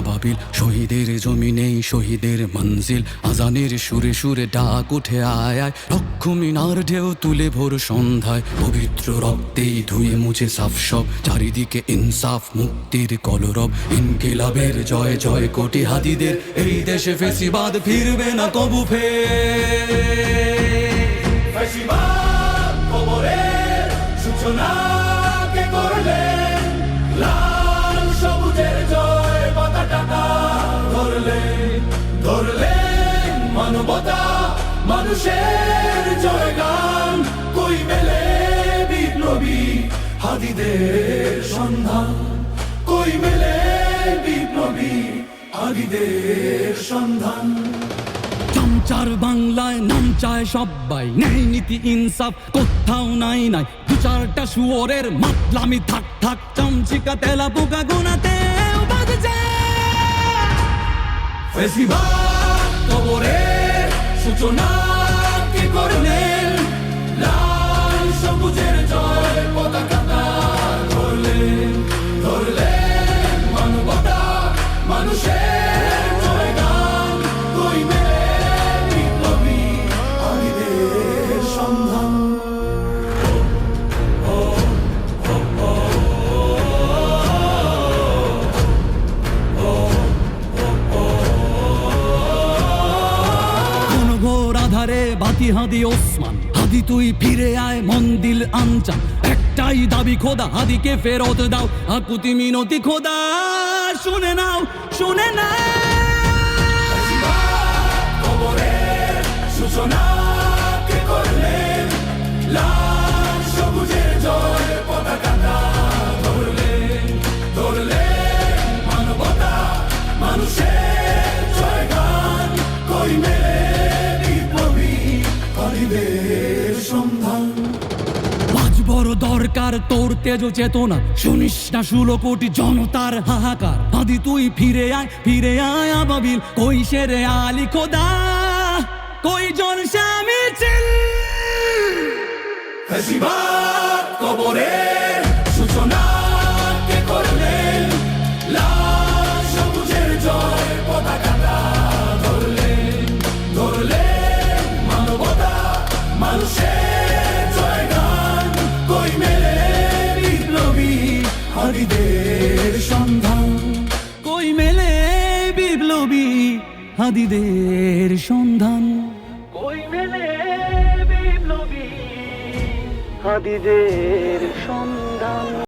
আবাবিল। শহীদের জমিনেই শহীদের মঞ্জিল, আজানের সুরে সুরে ডাক উঠে আয় আয়। লক্ষ মিনার ঢেউ তুলে ভোর সন্ধ্যায়, পবিত্র রক্তেই ধুয়ে মুছে সাফ সব। চারিদিকে ইনসাফ মুক্তির কলরব, ইনকিলাবের জয় জয় কোটি হাদিদের। এই দেশে ফেসিবাদ ফিরবে না কবু ফেসিবাদ কবরের সূচনা কে করলেন? লাল সবুজের জয় পতাকা ধরলেন মানবতা মানুষের জয়গান। কই মেলে বিপ্লবী হাদিদের সন্ধান? কই মেলে বিপ্লবী হাদিদের সন্ধান? চামচার বাংলায় নাম চায় সবাই, ন্যায় নীতি ইনসাফ কোথাও নাই নাই। দু চারটা শুয়োরের মাতলামি থাক থাক, চামচিকা তেলা পোকা গোনাতে বাজছে। ফেসিবাদ কবরের সূচনা কে করলেন? লাল সবুজের জয় পতাকা ধরলেন মানবতা মানুষের জয়গান। কই মেলে বিপ্লবী হাদিদের সন্ধান? ঘোর আধারে বাতি হাদি ওসমান, হাদি তুই ফিরে আয় মন দিল আনচান। একটাই দাবি খোদা, হাদিকে ফেরত দাও, আকুতি মিনতি খোদা শুনে নাও শুনে নাও। কবরের সূচনা কে করলেন? লাল সবুজের জয় পতাকা ধরলেন মানবতা মানুষের জয়গান। কই মেলে বিপ্লবী হাদিদের সন্ধান? আজ বড় দরকার তোর তেজ চেতনা, শুনিস না 16 কোটি জনতার হাহাকার। হাদি তুই ফিরে আয় আবাবিল। কই শেরে আলী খোদা, কই জলসা মিছিল? ফেসিবাদ কবরের সূচনা কে করলেন? লাল সবুজের জয় পতাকা ধরলেন মানবতা মানুষের জয়গান। কই মেলে বিপ্লবী হাদিদের সন্ধান? কই মেলে বিপ্লবী হাদিদের সন্ধান? কই মেলে বিপ্লবী হাদিদের সন্ধান?